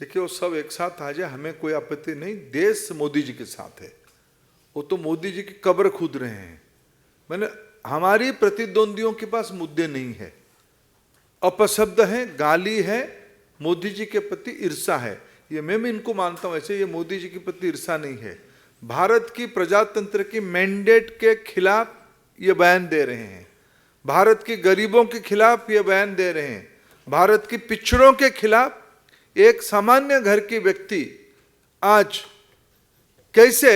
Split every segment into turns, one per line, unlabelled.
देखिए वो सब एक साथ आ जाए, हमें कोई आपत्ति नहीं। देश मोदी जी के साथ है, वो तो मोदी जी की कब्र खोद रहे हैं। मैंने हमारी प्रतिद्वंदियों के पास मुद्दे नहीं है, अपशब्द है, गाली है, मोदी जी के प्रति ईर्षा है। ये मैं भी इनको मानता हूं, ऐसे ये मोदी जी के प्रति ईर्षा नहीं है। भारत की प्रजातंत्र की मैंडेट के खिलाफ ये बयान दे रहे हैं, भारत के गरीबों के खिलाफ ये बयान दे रहे हैं, भारत की पिछड़ों के खिलाफ। एक सामान्य घर की व्यक्ति आज कैसे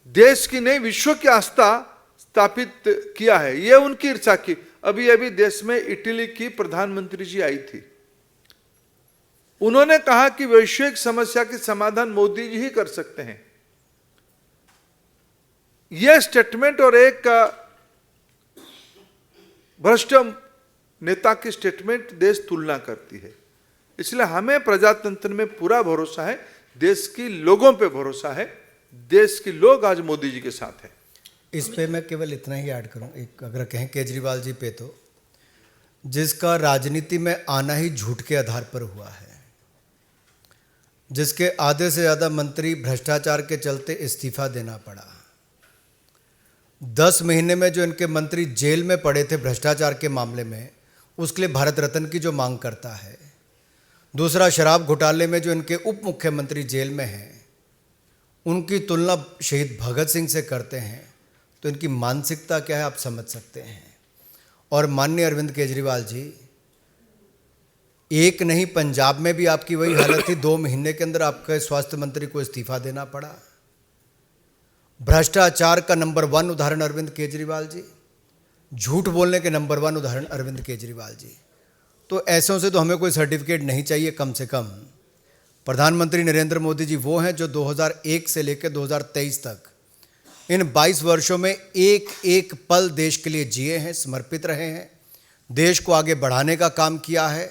देश की नहीं विश्व की आस्था स्थापित किया है, ये उनकी ईर्षा की। अभी अभी देश में इटली की प्रधानमंत्री जी आई थी, उन्होंने कहा कि वैश्विक समस्या के समाधान मोदी जी ही कर सकते हैं। यह स्टेटमेंट और एक भ्रष्ट नेता की स्टेटमेंट देश तुलना करती है। इसलिए हमें प्रजातंत्र में पूरा भरोसा है, देश के लोगों पे भरोसा है, देश के लोग आज मोदी जी के साथ हैं।
इस पे मैं केवल इतना ही ऐड करूं, एक अगर कहें केजरीवाल जी पे, तो जिसका राजनीति में आना ही झूठ के आधार पर हुआ है, जिसके आधे से ज़्यादा मंत्री भ्रष्टाचार के चलते इस्तीफा देना पड़ा, 10 महीने में जो इनके मंत्री जेल में पड़े थे भ्रष्टाचार के मामले में, उसके लिए भारत रत्न की जो मांग करता है। दूसरा, शराब घोटाले में जो इनके उप मुख्यमंत्री जेल में हैं, उनकी तुलना शहीद भगत सिंह से करते हैं, तो इनकी मानसिकता क्या है आप समझ सकते हैं। और माननीय अरविंद केजरीवाल जी, एक नहीं पंजाब में भी आपकी वही हालत थी, 2 महीने के अंदर आपके स्वास्थ्य मंत्री को इस्तीफा देना पड़ा। भ्रष्टाचार का नंबर 1 उदाहरण अरविंद केजरीवाल जी, झूठ बोलने के नंबर 1 उदाहरण अरविंद केजरीवाल जी। तो ऐसों से तो हमें कोई सर्टिफिकेट नहीं चाहिए। कम से कम प्रधानमंत्री नरेंद्र मोदी जी वो हैं जो 2001 से लेकर 2023 तक इन 22 वर्षों में एक एक पल देश के लिए जिए हैं, समर्पित रहे हैं, देश को आगे बढ़ाने का काम किया है,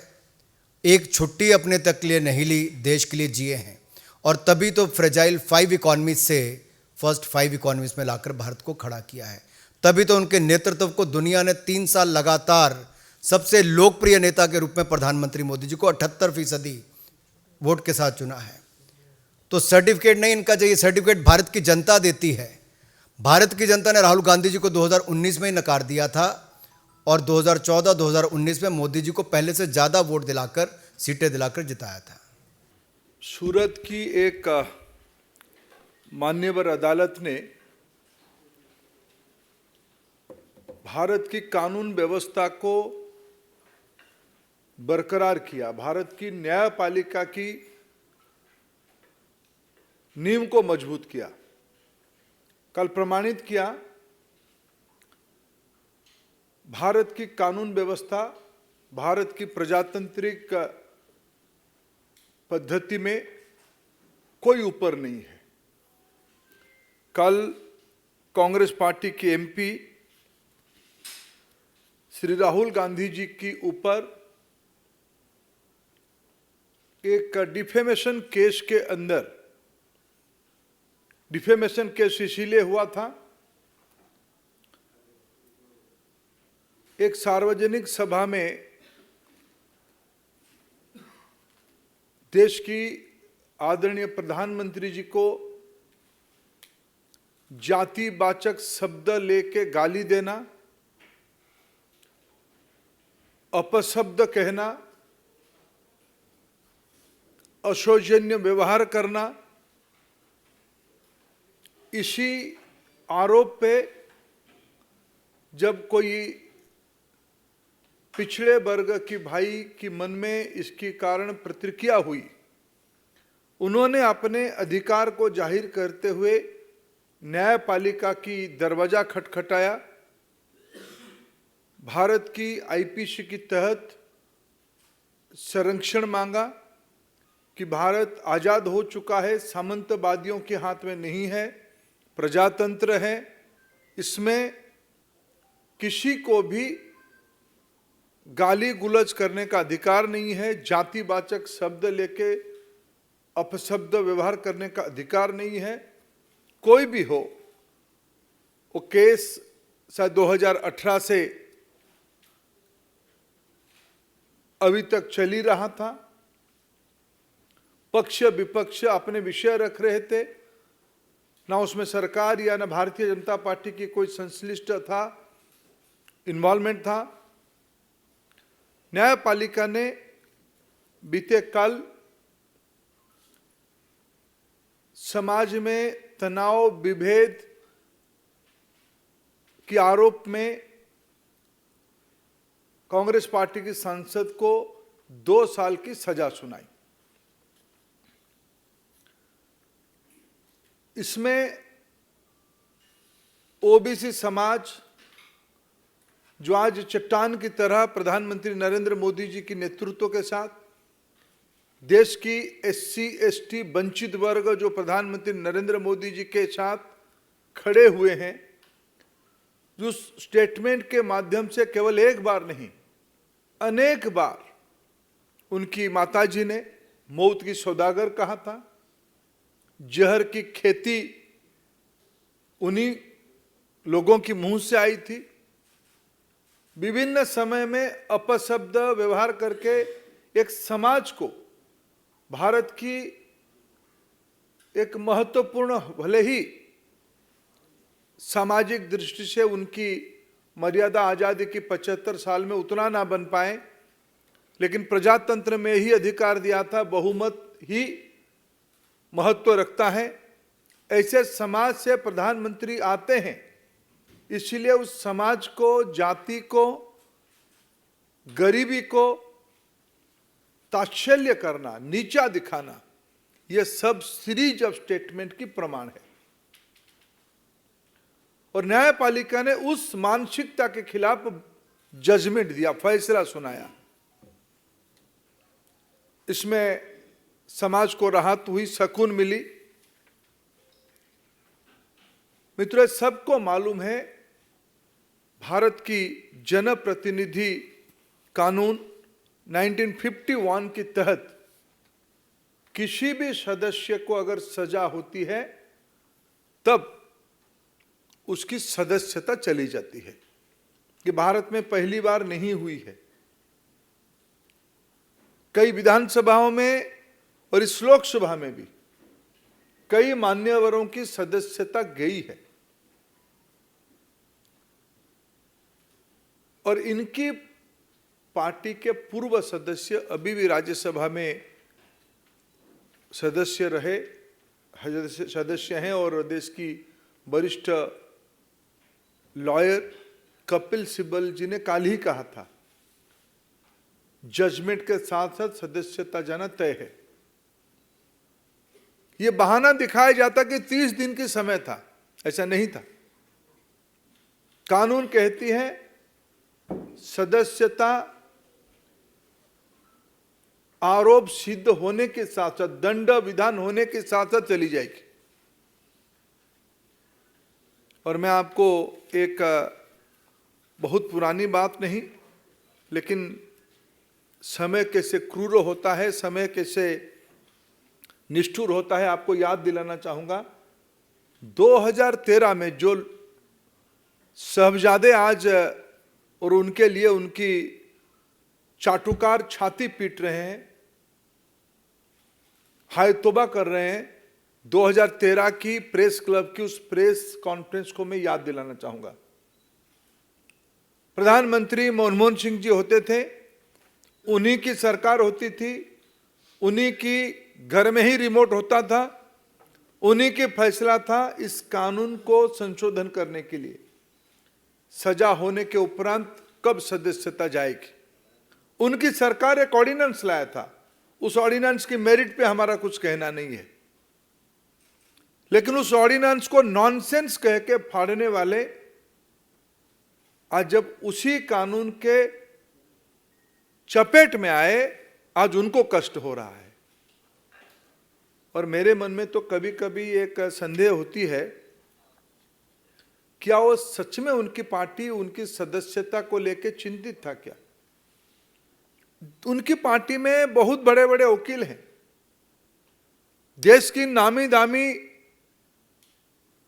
एक छुट्टी अपने तक के लिए नहीं ली, देश के लिए जिए हैं। और तभी तो फ्रेजाइल 5 इकॉनमीज से फर्स्ट 5 इकॉनमीज में लाकर भारत को खड़ा किया है। तभी तो उनके नेतृत्व को दुनिया ने 3 साल लगातार सबसे लोकप्रिय नेता के रूप में प्रधानमंत्री मोदी जी को 78% वोट के साथ चुना है। तो सर्टिफिकेट नहीं इनका चाहिए, सर्टिफिकेट भारत की जनता देती है। भारत की जनता ने राहुल गांधी जी को 2019 में ही नकार दिया था और 2014-2019 में मोदी जी को पहले से ज़्यादा वोट दिलाकर, सीटें दिलाकर जिताया था।
सूरत की एक मान्यवर अदालत ने भारत की कानून व्यवस्था को बरकरार किया, भारत की न्यायपालिका की नींव को मजबूत किया, कल प्रमाणित किया भारत की कानून व्यवस्था, भारत की प्रजातांत्रिक पद्धति में कोई ऊपर नहीं है। कल कांग्रेस पार्टी के एमपी श्री राहुल गांधी जी की ऊपर एक डिफेमेशन केस के अंदर, डिफेमेशन केस इसीलिए हुआ था, एक सार्वजनिक सभा में देश की आदरणीय प्रधानमंत्री जी को जातिवाचक शब्द लेके गाली देना, अपशब्द कहना, अशोचनीय व्यवहार करना, इसी आरोप पे जब कोई पिछड़े वर्ग की भाई की मन में इसके कारण प्रतिक्रिया हुई, उन्होंने अपने अधिकार को जाहिर करते हुए न्यायपालिका की दरवाजा खटखटाया, भारत की आईपीसी के तहत संरक्षण मांगा कि भारत आजाद हो चुका है, सामंतवादियों के हाथ में नहीं है, प्रजातंत्र है, इसमें किसी को भी गाली गुलज करने का अधिकार नहीं है, जातिवाचक शब्द लेके अपशब्द व्यवहार करने का अधिकार नहीं है। कोई भी हो, वो केस शायद 2018 से अभी तक चल ही रहा था। पक्ष विपक्ष अपने विषय रख रहे थे, ना उसमें सरकार या ना भारतीय जनता पार्टी की कोई संश्लिष्ट था, इन्वॉल्वमेंट था। न्यायपालिका ने बीते कल समाज में तनाव विभेद के आरोप में कांग्रेस पार्टी की सांसद को 2 साल की सजा सुनाई। इसमें ओबीसी समाज, जो आज चट्टान की तरह प्रधानमंत्री नरेंद्र मोदी जी के नेतृत्व के साथ, देश की एससी एसटी वंचित वर्ग जो प्रधानमंत्री नरेंद्र मोदी जी के साथ खड़े हुए हैं, जो स्टेटमेंट के माध्यम से केवल एक बार नहीं अनेक बार उनकी माताजी ने मौत की सौदागर कहा था, जहर की खेती उन्हीं लोगों की मुंह से आई थी, विभिन्न समय में अपशब्द व्यवहार करके एक समाज को, भारत की एक महत्वपूर्ण, भले ही सामाजिक दृष्टि से उनकी मर्यादा आजादी की 75 साल में उतना ना बन पाए, लेकिन प्रजातंत्र में ही अधिकार दिया था, बहुमत ही महत्व रखता है। ऐसे समाज से प्रधानमंत्री आते हैं, इसलिए उस समाज को, जाति को, गरीबी को ताच्छल्य करना, नीचा दिखाना, यह सब सीरीज ऑफ स्टेटमेंट की प्रमाण है। और न्यायपालिका ने उस मानसिकता के खिलाफ जजमेंट दिया, फैसला सुनाया। इसमें समाज को राहत हुई, सुकून मिली। मित्रों, सबको मालूम है भारत की जनप्रतिनिधि कानून 1951 के तहत किसी भी सदस्य को अगर सजा होती है तब उसकी सदस्यता चली जाती है। कि भारत में पहली बार नहीं हुई है। कई विधानसभाओं में और इस लोकसभा में भी कई मान्यवरों की सदस्यता गई है और इनकी पार्टी के पूर्व सदस्य अभी भी राज्यसभा में सदस्य रहे, सदस्य हैं। और देश की वरिष्ठ लॉयर कपिल सिब्बल जी ने कल ही कहा था, जजमेंट के साथ साथ सदस्यता जाना तय है। यह बहाना दिखाया जाता कि 30 दिन की समय था, ऐसा नहीं था। कानून कहती है सदस्यता आरोप सिद्ध होने के साथ साथ, दंड विधान होने के साथ साथ चली जाएगी। और मैं आपको एक बहुत पुरानी बात नहीं, लेकिन समय कैसे क्रूर होता है, समय कैसे निष्ठुर होता है, आपको याद दिलाना चाहूंगा। 2013 में जो साहबजादे आज और उनके लिए उनकी चाटुकार छाती पीट रहे हैं, हाय तौबा कर रहे हैं, 2013 की प्रेस क्लब की उस प्रेस कॉन्फ्रेंस को मैं याद दिलाना चाहूंगा। प्रधानमंत्री मनमोहन सिंह जी होते थे, उन्हीं की सरकार होती थी, उन्हीं की घर में ही रिमोट होता था, उन्हीं के फैसला था इस कानून को संशोधन करने के लिए। सजा होने के उपरांत कब सदस्यता जाएगी, उनकी सरकार एक ऑर्डिनेंस लाया था। उस ऑर्डिनेंस की मेरिट पे हमारा कुछ कहना नहीं है, लेकिन उस ऑर्डिनेंस को नॉनसेंस कह के फाड़ने वाले आज जब उसी कानून के चपेट में आए, आज उनको कष्ट हो रहा है। और मेरे मन में तो कभी कभी एक संदेह होती है, क्या वो सच में उनकी पार्टी उनकी सदस्यता को लेकर चिंतित था क्या? उनकी पार्टी में बहुत बड़े बड़े वकील हैं, देश की नामी दामी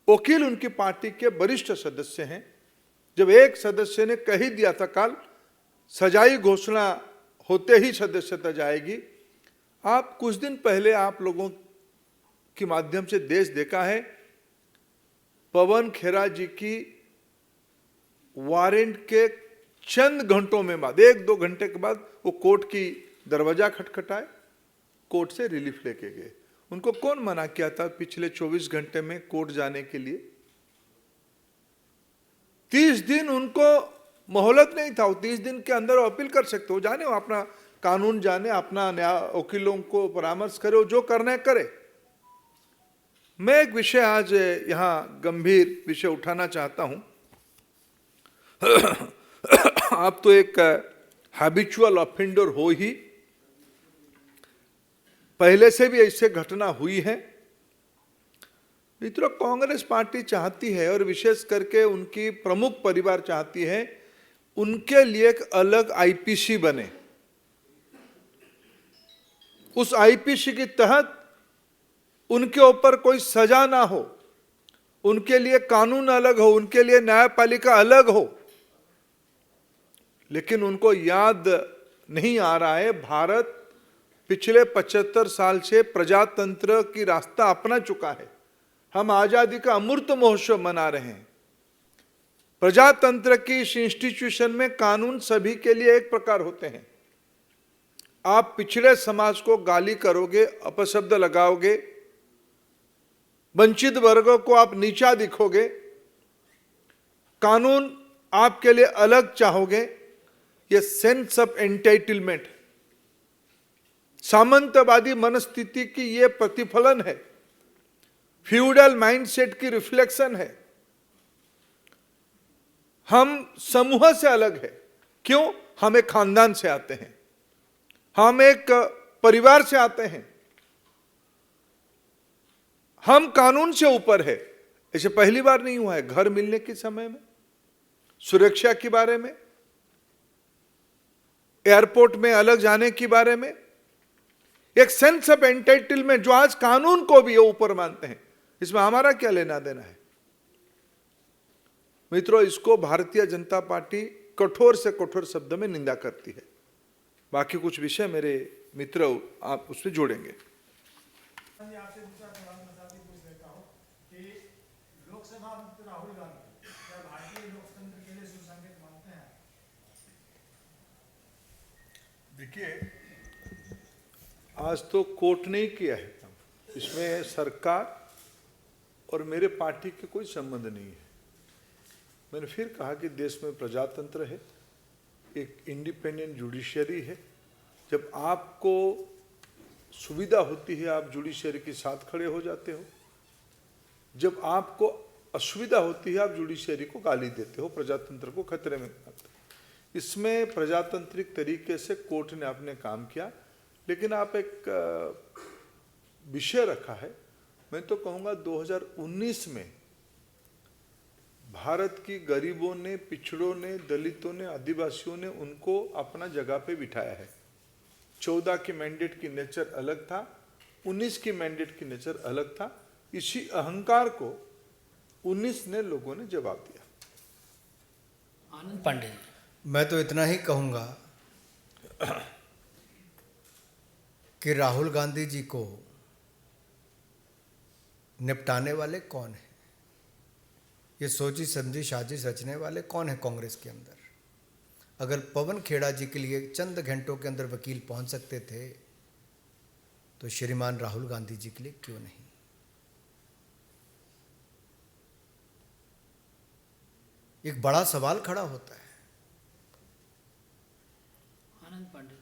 वकील उनकी पार्टी के वरिष्ठ सदस्य हैं। जब एक सदस्य ने कह ही दिया था कल, सजाई घोषणा होते ही सदस्यता जाएगी, आप कुछ दिन पहले आप लोगों के माध्यम से देश देखा है, पवन खेरा जी की वारंट के चंद घंटों में बाद, 1-2 घंटे के बाद वो कोर्ट की दरवाजा खटखटाए, कोर्ट से रिलीफ लेके गए। उनको कौन मना किया था पिछले 24 घंटे में कोर्ट जाने के लिए? 30 दिन उनको मोहलत नहीं था। 30 दिन के अंदर वो अपील कर सकते हो, जाने वो अपना कानून जाने, अपना न्याय वकीलों को परामर्श करे, वो जो करना है करे। मैं एक विषय आज यहां गंभीर विषय उठाना चाहता हूं। आप तो एक हैबिचुअल ऑफेंडर हो ही, पहले से भी ऐसे घटना हुई है। मित्रों, कांग्रेस पार्टी चाहती है और विशेष करके उनकी प्रमुख परिवार चाहती है, उनके लिए एक अलग आईपीसी बने। उस आईपीसी के तहत उनके ऊपर कोई सजा ना हो, उनके लिए कानून अलग हो, उनके लिए न्यायपालिका अलग हो। लेकिन उनको याद नहीं आ रहा है, भारत पिछले 75 साल से प्रजातंत्र की रास्ता अपना चुका है। हम आजादी का अमृत महोत्सव मना रहे हैं। प्रजातंत्र की इस इंस्टीट्यूशन में कानून सभी के लिए एक प्रकार होते हैं। आप पिछड़े समाज को गाली करोगे, अपशब्द लगाओगे, वंचित वर्गों को आप नीचा दिखोगे, कानून आपके लिए अलग चाहोगे, ये सेंस ऑफ एंटाइटलमेंट, सामंतवादी मनस्थिति की ये प्रतिफलन है, फ्यूडल माइंडसेट की रिफ्लेक्शन है। हम समूह से अलग है। क्यों? हम एक खानदान से आते हैं, हम एक परिवार से आते हैं, हम कानून से ऊपर है। ऐसे पहली बार नहीं हुआ है। घर मिलने के समय में, सुरक्षा के बारे में, एयरपोर्ट में अलग जाने के बारे में, एक सेंस ऑफ एंटाइटलमेंट जो आज कानून को भी ऊपर मानते हैं, इसमें हमारा क्या लेना देना है? मित्रों, इसको भारतीय जनता पार्टी कठोर से कठोर शब्द में निंदा करती है। बाकी कुछ विषय मेरे मित्र आप उसमें जोड़ेंगे।
आपसे दूसरा सवाल मैं साथ ही पूछ लेता हूं कि लोकसभा में राहुल गांधी क्या भारतीय लोकतंत्र के लिए सुसंगत मानते हैं?
देखिए, आज तो कोर्ट ने ही किया है, इसमें सरकार और मेरे पार्टी के कोई संबंध नहीं है। मैंने फिर कहा कि देश में प्रजातंत्र है, एक इंडिपेंडेंट जुडिशरी है। जब आपको सुविधा होती है, आप जुडिशरी के साथ खड़े हो जाते हो। जब आपको असुविधा होती है, आप जुडिशरी को गाली देते हो, प्रजातंत्र को खतरे में डालते हो। इसमें प्रजातांत्रिक तरीके से कोर्ट ने अपने काम किया। लेकिन आप एक विषय रखा है, मैं तो कहूँगा 2019 में भारत की गरीबों ने, पिछड़ों ने, दलितों ने, आदिवासियों ने उनको अपना जगह पे बिठाया है। 14 की मैंडेट की नेचर अलग था, 19 की मैंडेट की नेचर अलग था। इसी अहंकार को 19 ने लोगों ने जवाब दिया।
आनंद पांडे,
मैं तो इतना ही कहूँगा कि राहुल गांधी जी को निपटाने वाले कौन है? ये सोची समझी साजिश रचने वाले कौन है कांग्रेस के अंदर? अगर पवन खेड़ा जी के लिए चंद घंटों के अंदर वकील पहुंच सकते थे, तो श्रीमान राहुल गांधी जी के लिए क्यों नहीं? एक बड़ा सवाल खड़ा होता है।
आनंद पांडे,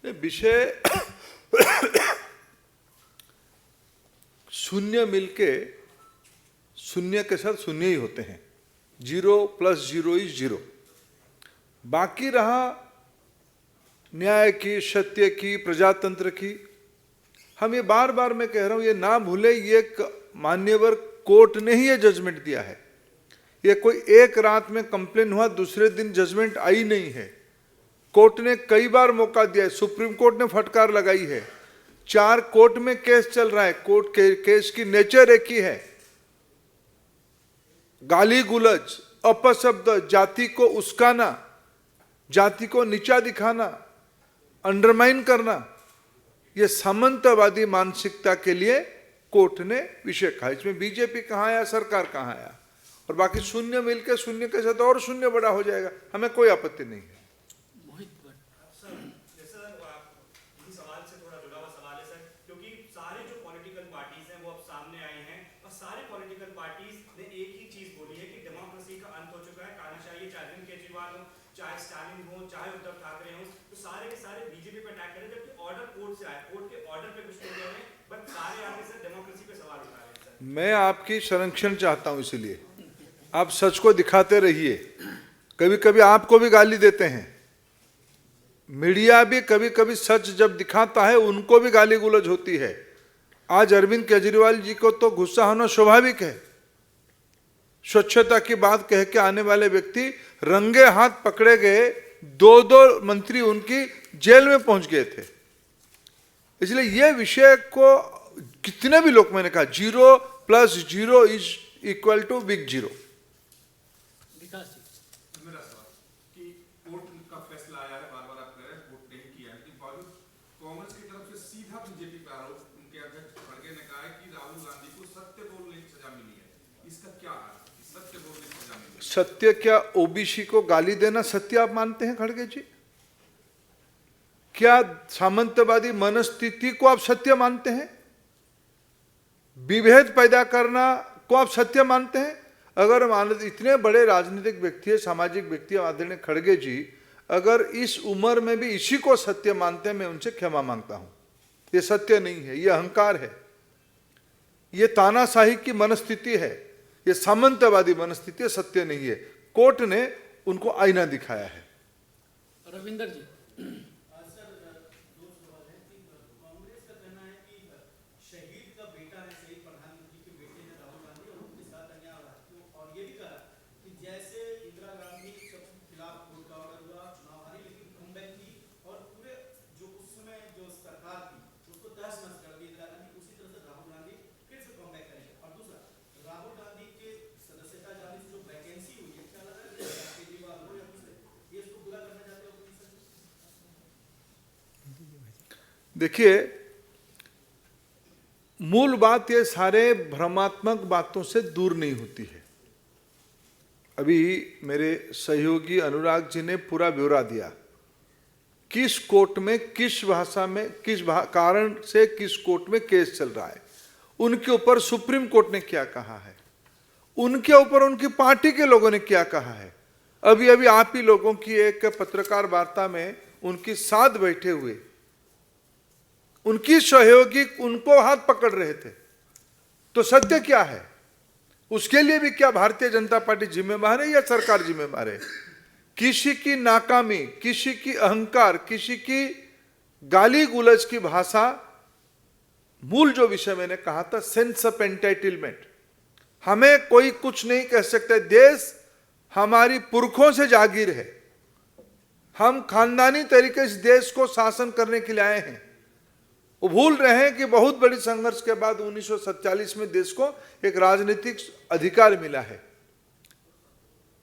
विषय शून्य मिलके शून्य के साथ शून्य ही होते हैं। 0 + 0 = 0। बाकी रहा न्याय की, सत्य की, प्रजातंत्र की। हम ये बार बार मैं कह रहा हूं, ये ना भूले, ये एक मान्यवर कोर्ट ने ही ये जजमेंट दिया है। ये कोई एक रात में कंप्लेन हुआ, दूसरे दिन जजमेंट आई नहीं है। कोर्ट ने कई बार मौका दिया है, सुप्रीम कोर्ट ने फटकार लगाई है, 4 कोर्ट में केस चल रहा है, कोर्ट के केस की नेचर एक ही है, गाली गुलज, अपशब्द, जाति को उस्काना, जाति को नीचा दिखाना, अंडरमाइन करना, ये सामंतवादी मानसिकता के लिए कोर्ट ने विषय कहा। इसमें बीजेपी कहाँ आया, सरकार कहाँ आया, और बाकी शून्य मिलकर शून्य के साथ और शून्य बड़ा हो जाएगा, हमें कोई आपत्ति नहीं है।
मोहित भट्ट।
इसी सवाल से थोड़ा जुड़ा हुआ सवाल है सर, क्योंकि सारे जो पॉलिटिकल पार्टीज हैं वो अब सामने आए हैं और सारे पॉलिटिकल पार्टीज ने एक ही चीज बोली है कि डेमोक्रेसी का अंत हो चुका है, तानाशाही, चाहे अरविंद केजरीवाल हो, चाहे स्टालिन हो, चाहे उद्धव ठाकरे हो, तो सारे के सारे बीजेपी पे अटैक करें, जबकि ऑर्डर कोर्ट से आए, कोर्ट के ऑर्डर पे कुछ नहीं कह रहे, बट सारे आगे से डेमोक्रेसी पे सवाल उठा रहे हैं सर।
मैं आपकी संरक्षण चाहता हूं, इसलिए आप सच को दिखाते रहिए। कभी कभी आपको भी गाली देते हैं, मीडिया भी कभी कभी सच जब दिखाता है उनको भी गाली गुलज होती है। आज अरविंद केजरीवाल जी को तो गुस्सा होना स्वाभाविक है। स्वच्छता की बात कह के आने वाले व्यक्ति रंगे हाथ पकड़े गए, 2 मंत्री उनकी जेल में पहुंच गए थे। इसलिए यह विषय को कितने भी लोग, मैंने कहा 0 + 0 = बिग 0।
विकास जी।
मेरा सवाल कि कोर्ट का फैसला आया है, बार-बार आप कह रहे हैं कोर्ट ने ही किया है, लेकिन बावजूद कांग्रेस की तरफ से सीधा बीजेपी पर आरोप, उनके अध्यक्ष खड़गे ने कहा है कि राहुल गांधी को सत्य बोलने की सजा मिली है। इसका क्या अर्थ है? सत्य बोलने की सजा मिली है।
सत्य क्या, ओबीसी को गाली देना सत्य आप मानते हैं खड़गे जी? क्या सामंतवादी मनस्थिति को आप सत्य मानते हैं? विभेद पैदा करना को आप सत्य मानते हैं? अगर इतने बड़े राजनीतिक व्यक्ति है, सामाजिक व्यक्ति आदरणीय खड़गे जी, अगर इस उम्र में भी इसी को सत्य मानते हैं, मैं उनसे क्षमा मांगता हूं। ये सत्य नहीं है, ये अहंकार है, ये तानाशाही की मनस्थिति है, ये सामंतवादी मनस्थिति है, सत्य नहीं है। कोर्ट ने उनको आईना दिखाया है।
रविंदर जी।
कांग्रेस का कहना है कि शहीद का बेटा है, शहीद प्रधानमंत्री के बेटे ने राहुल गांधी और उनके साथ अन्याय हो रहा है, और ये भी कहा कि जैसे इंदिरा गांधी के खिलाफ कोर्ट का ऑर्डर हुआ, चुनाव हारी, लेकिन कमबैक की और पूरे जो उस समय जो सरकार थी उसको तहस-नहस कर दी इंदिरा गांधी, उसी तरह से राहुल गांधी फिर से कमबैक करेंगे। और दूसरा, राहुल गांधी के सदस्यता जाने से जो वैकेंसी हुई है, क्या लग रहा है केजरीवाल हो या दूसरे, ये इसको पूरा करना चाहते हो कि नहीं?
देखिए, मूल बात ये सारे भ्रमात्मक बातों से दूर नहीं होती है। अभी मेरे सहयोगी अनुराग जी ने पूरा ब्यौरा दिया, किस कोर्ट में, किस भाषा में, किस कारण से किस कोर्ट में केस चल रहा है, उनके ऊपर सुप्रीम कोर्ट ने क्या कहा है, उनके ऊपर उनकी पार्टी के लोगों ने क्या कहा है। अभी अभी आप ही लोगों की एक पत्रकार वार्ता में उनके साथ बैठे हुए उनकी सहयोगी उनको हाथ पकड़ रहे थे, तो सत्य क्या है? उसके लिए भी क्या भारतीय जनता पार्टी जिम्मेवार है या सरकार जिम्मेवार है? किसी की नाकामी, किसी की अहंकार, किसी की गाली गुलज की भाषा, मूल जो विषय मैंने कहा था, सेंस ऑफ एंटाइटलमेंट, हमें कोई कुछ नहीं कह सकता। देश हमारी पुरखों से जागीर है, हम खानदानी तरीके से देश को शासन करने के लिए आए हैं। वो भूल रहे हैं कि बहुत बड़ी संघर्ष के बाद 1947 में देश को एक राजनीतिक अधिकार मिला है,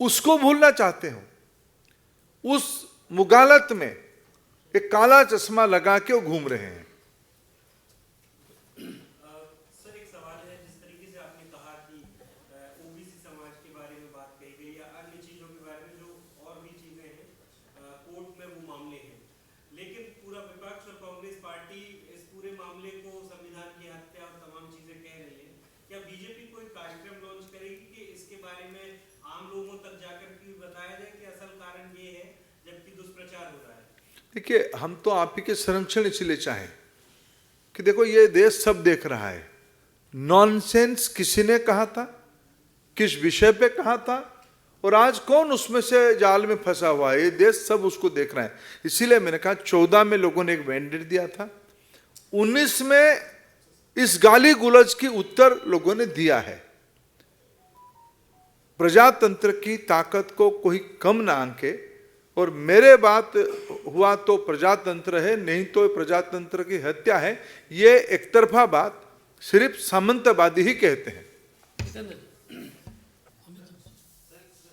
उसको भूलना चाहते हो। उस मुगालत में एक काला चश्मा लगा के वो घूम रहे हैं।
सर एक सवाल है, जिस तरीके से आपने कहा कि ओबीसी समाज के बारे में बात कही गई या अन्य चीजों के बारे में जो और भी चीजें हैं, कोर्ट में वो मामले हैं, लेकिन पूरा विपक्ष और कांग्रेस पार्टी इस पूरे मामले को संविधान की हत्या और तमाम चीजें कह रही है। क्या बीजेपी कोई कार्यक्रम लॉन्च करेगी कि इसके बारे में आम लोगों तक जाकर के बताया जाए कि असल कारण ये है, जबकि दुष्प्रचार हो रहा है?
देखिए, हम तो आप ही के संरक्षण इसलिए चाहें कि देखो, ये देश सब देख रहा है। नॉनसेंस किसी ने कहा था, किस विषय पे कहा था, और आज कौन उसमें से जाल में फंसा हुआ है, ये देश सब उसको देख रहा है। इसीलिए मैंने कहा 14 में लोगों ने एक मैंडेट दिया था, 19 में इस गाली गुलज की उत्तर लोगों ने दिया है। प्रजातंत्र की ताकत को कोई कम ना आंके और मेरे बात हुआ तो प्रजातंत्र है, नहीं तो प्रजातंत्र की हत्या है, ये एक तरफा बात सिर्फ सामंतवादी ही कहते हैं।
जितेंद्र जी,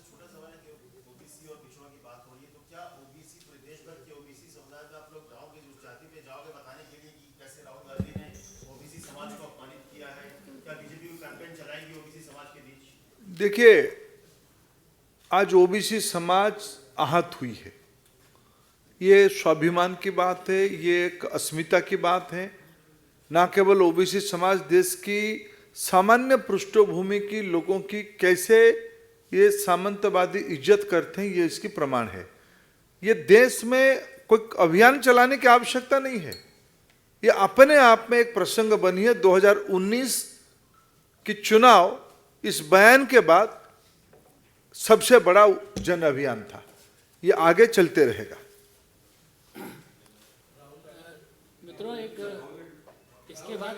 छोटा सवाल है कि ओबीसी और पिछड़ों की बात हो रही है, तो क्या ओबीसी प्रदेश भर के ओबीसी समुदाय में आप लोग जाओगे, उस जाति पे जाओगे बताने के लिए कि कैसे राहुल गांधी ने ओबीसी समाज को अपमानित किया है? क्या बीजेपी कोई कैंपेन चलाएगी ओबीसी समाज के बीच?
देखिए, आज ओबीसी समाज आहत हुई है, ये स्वाभिमान की बात है, ये एक अस्मिता की बात है। ना केवल ओबीसी समाज देश की सामान्य पृष्ठभूमि की लोगों की कैसे ये सामंतवादी इज्जत करते हैं, ये इसकी प्रमाण है। ये देश में कोई अभियान चलाने की आवश्यकता नहीं है, ये अपने आप में एक प्रसंग बनी है। 2019 की चुनाव इस बयान के बाद सबसे बड़ा जन अभियान था, ये आगे चलते रहेगा।
मित्रों, इसके बाद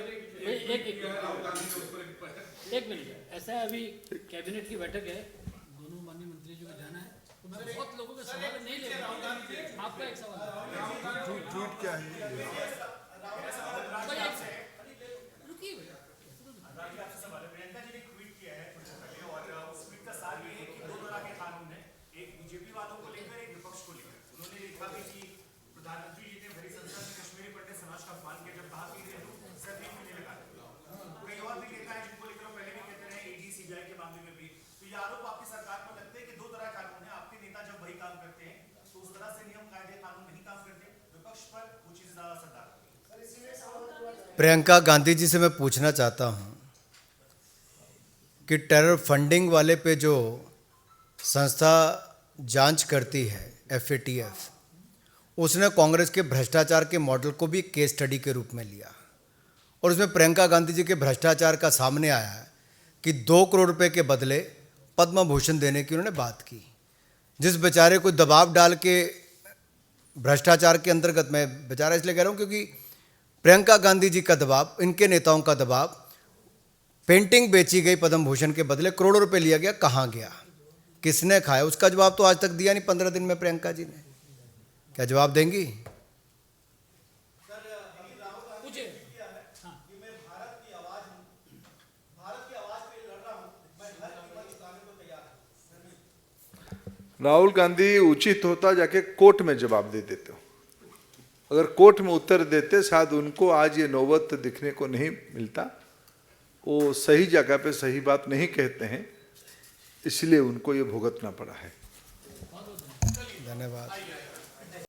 एक मिनट, ऐसा है, अभी कैबिनेट की बैठक है, दोनों माननीय मंत्री जी को जाना है, तो मैं बहुत लोगों के सवाल नहीं ले रहा हूं। आपका एक सवाल है।
झूठ क्या है?
रुकिए,
प्रियंका जी ने ट्वीट किया है कुछ दिन पहले, और उस ट्वीट का सार ये है कि दो तरह के कानून है, एक बीजेपी वालों को लेकर, एक विपक्ष को लेकर। उन्होंने लिखा भी कि प्रधानमंत्री जी ने भरी संसद में कश्मीरी पंडित समाज का अपमान किया, जब कहा कि सर भी नहीं लगा। कई और भी नेता है जिनको लेकर पहले भी कहते रहे, ईडी सीबीआई के मामले में भी। तो ये आरोप आपकी सरकार पर लगते हैं कि दो तरह कानून है, आपके नेता जब वही काम करते हैं तो उस तरह से नियम कायदे कानून नहीं काम करते, विपक्ष पर वो चीज ज्यादा असरदार होती है।
प्रियंका गांधी जी से मैं पूछना चाहता हूं कि टेरर फंडिंग वाले पे जो संस्था जांच करती है FATF, उसने कांग्रेस के भ्रष्टाचार के मॉडल को भी केस स्टडी के रूप में लिया और उसमें प्रियंका गांधी जी के भ्रष्टाचार का सामने आया है कि 2 करोड़ रुपए के बदले पद्म भूषण देने की उन्होंने बात की। जिस बेचारे को दबाव डाल के भ्रष्टाचार के अंतर्गत, मैं बेचारा इसलिए कह रहा हूँ क्योंकि प्रियंका गांधी जी का दबाव, इनके नेताओं का दबाव, पेंटिंग बेची गई पद्म भूषण के बदले करोड़ों रुपए लिया गया, कहाँ गया, किसने खाया, उसका जवाब तो आज तक दिया नहीं 15 दिन में प्रियंका जी ने। क्या जवाब देंगी?
पूछिए।
कि मैं भारत की आवाज हूँ, भारत की आवाज के लिए लड़ रहा हूँ, मैं हर कीमत चुकाने को तैयार हूँ।
राहुल गांधी उचित होता जाके कोर्ट में जवाब दे देते हो। अगर कोर्ट में उत्तर देते, शायद उनको आज ये नौबत दिखने को नहीं मिलता। वो सही जगह पे सही बात नहीं कहते हैं, इसलिए उनको ये भुगतना पड़ा है।
धन्यवाद।